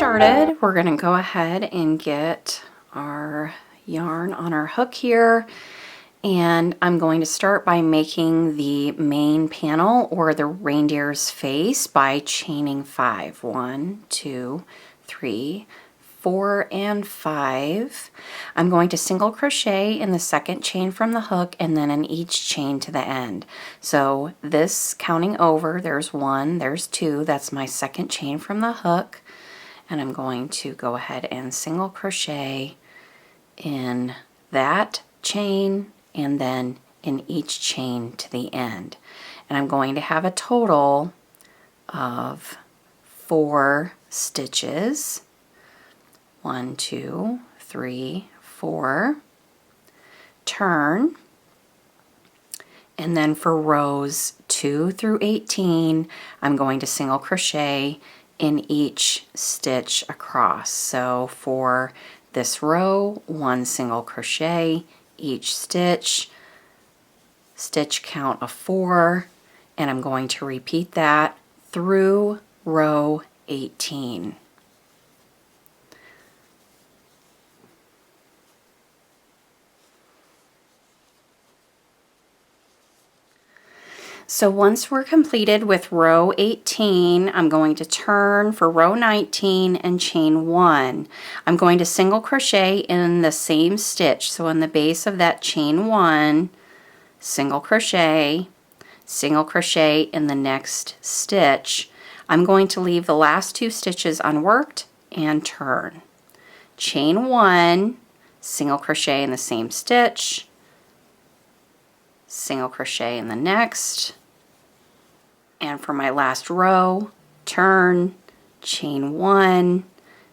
started, we're going to go ahead and get our yarn on our hook here, and I'm going to start by making the main panel or the reindeer's face by chaining 5. 1, 2, 3, 4, and 5. I'm going to single crochet in the second chain from the hook and then in each chain to the end. So this, counting over, there's 1, there's 2, that's my second chain from the hook, and I'm going to go ahead and single crochet in that chain and then in each chain to the end. And I'm going to have a total of 4 stitches. 1, 2, 3, 4, turn, and then for rows 2 through 18, I'm going to single crochet in each stitch across. So for this row, 1 single crochet each stitch, stitch count of 4, and I'm going to repeat that through row 18. So once we're completed with row 18, I'm going to turn for row 19 and chain 1. I'm going to single crochet in the same stitch. So in the base of that chain 1, single crochet in the next stitch. I'm going to leave the last 2 stitches unworked and turn. Chain 1, single crochet in the same stitch, single crochet in the next, and for my last row, turn, chain 1,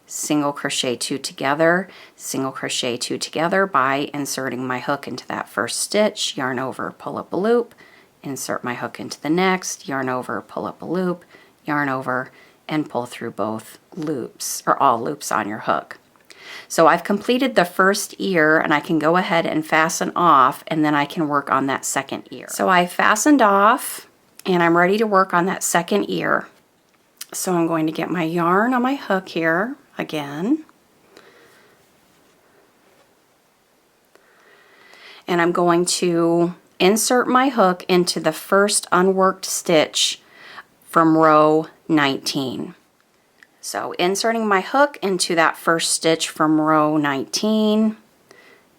single crochet 2 together, single crochet 2 together by inserting my hook into that first stitch, yarn over, pull up a loop, insert my hook into the next, yarn over, pull up a loop, yarn over, and pull through both loops, or all loops on your hook. So I've completed the first ear, and I can go ahead and fasten off, and then I can work on that second ear. So I fastened off, and I'm ready to work on that second ear. So I'm going to get my yarn on my hook here again, and I'm going to insert my hook into the first unworked stitch from row 19. So inserting my hook into that first stitch from row 19,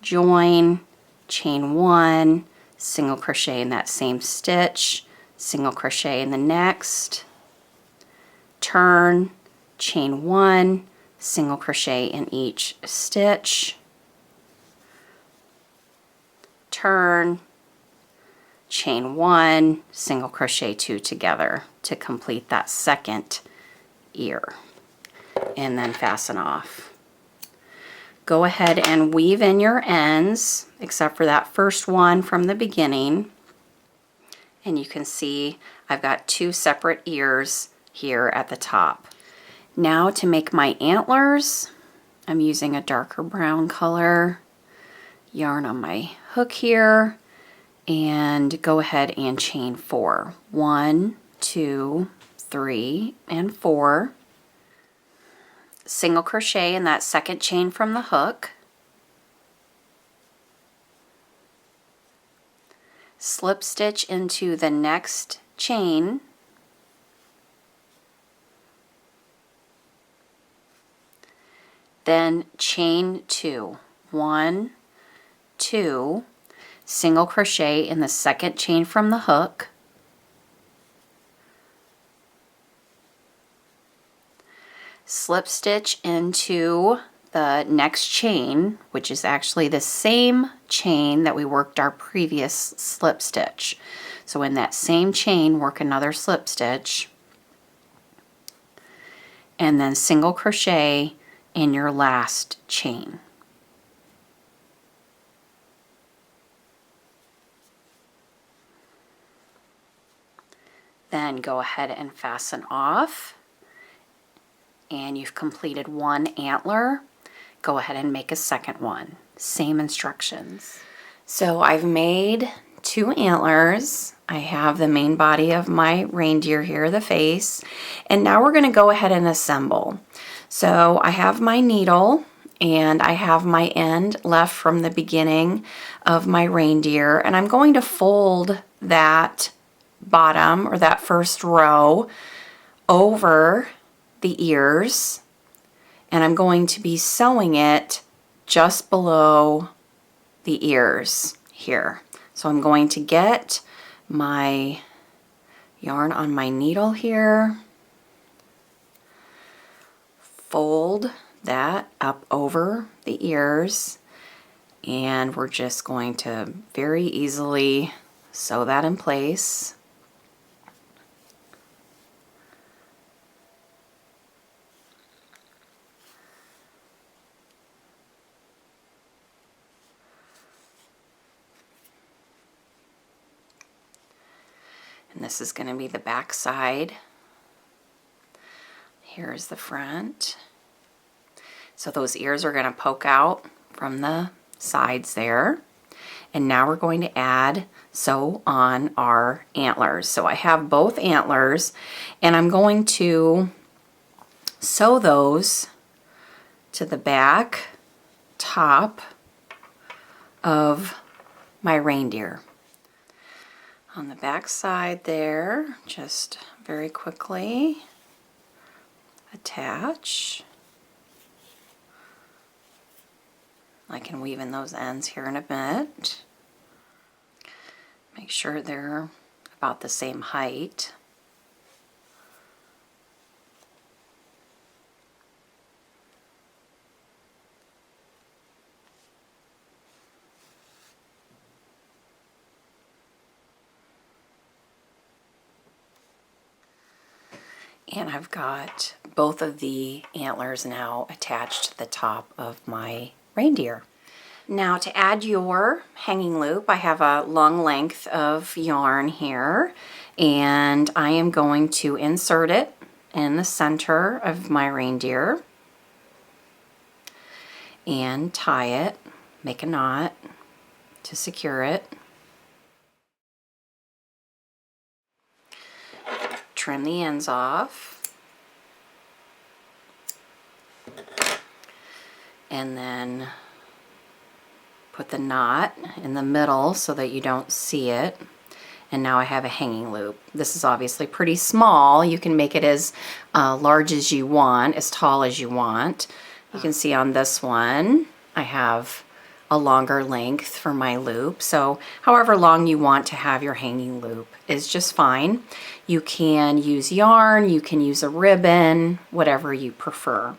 join, chain 1, single crochet in that same stitch, single crochet in the next, turn, chain 1, single crochet in each stitch, turn, chain 1, single crochet 2 together to complete that second ear, and then fasten off. Go ahead and weave in your ends, except for that first one from the beginning. And you can see I've got 2 separate ears here at the top. Now to make my antlers, I'm using a darker brown color, yarn on my hook here, and go ahead and chain 4. 1, 2, 3, and 4. Single crochet in that second chain from the hook, slip stitch into the next chain, then chain 2. 1, 2, single crochet in the second chain from the hook, slip stitch into the next chain, which is actually the same chain that we worked our previous slip stitch. So in that same chain, work another slip stitch, and then single crochet in your last chain. Then go ahead and fasten off, and you've completed 1 antler. Go ahead and make a second one. Same instructions. So I've made 2 antlers. I have the main body of my reindeer here, the face, and now we're going to go ahead and assemble. So I have my needle and I have my end left from the beginning of my reindeer, and I'm going to fold that bottom or that first row over the ears, and I'm going to be sewing it just below the ears here. So I'm going to get my yarn on my needle here, fold that up over the ears, and we're just going to very easily sew that in place. And this is going to be the back side. Here's the front. So those ears are going to poke out from the sides there. And now we're going to sew on our antlers. So I have both antlers, and I'm going to sew those to the back top of my reindeer. On the back side there, just very quickly attach. I can weave in those ends here in a bit. Make sure they're about the same height. And I've got both of the antlers now attached to the top of my reindeer. Now to add your hanging loop, I have a long length of yarn here, and I am going to insert it in the center of my reindeer and tie it, make a knot to secure it. Trim the ends off. And then put the knot in the middle so that you don't see it. And now I have a hanging loop. This is obviously pretty small. You can make it as large as you want, as tall as you want. You can see on this one, I have a longer length for my loop. So however long you want to have your hanging loop is just fine. You can use yarn, you can use a ribbon, whatever you prefer.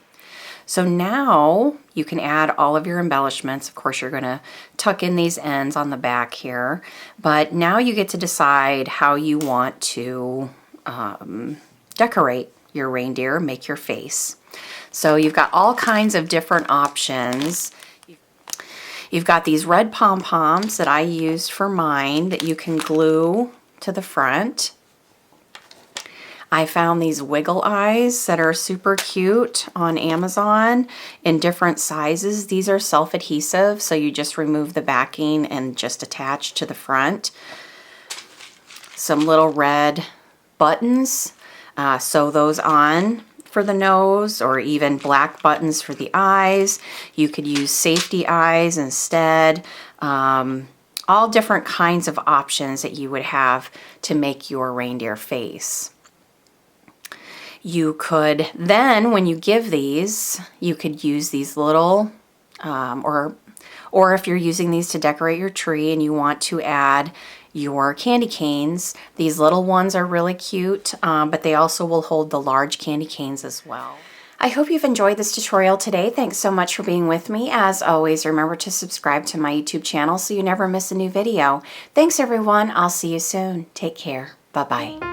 So now you can add all of your embellishments. Of course, you're going to tuck in these ends on the back here, but now you get to decide how you want to decorate your reindeer, make your face. So you've got all kinds of different options. You've got these red pom-poms that I used for mine that you can glue to the front. I found these wiggle eyes that are super cute on Amazon in different sizes. These are self-adhesive, so you just remove the backing and just attach to the front. Some little red buttons, sew those on for the nose, or even black buttons for the eyes. You could use safety eyes instead. All different kinds of options that you would have to make your reindeer face. You could then, when you give these, you could use these little, or if you're using these to decorate your tree and you want to add your candy canes, these little ones are really cute, but they also will hold the large candy canes as well. I hope you've enjoyed this tutorial today. Thanks so much for being with me. As always, remember to subscribe to my YouTube channel so you never miss a new video. Thanks everyone. I'll see you soon. Take care. Bye-bye.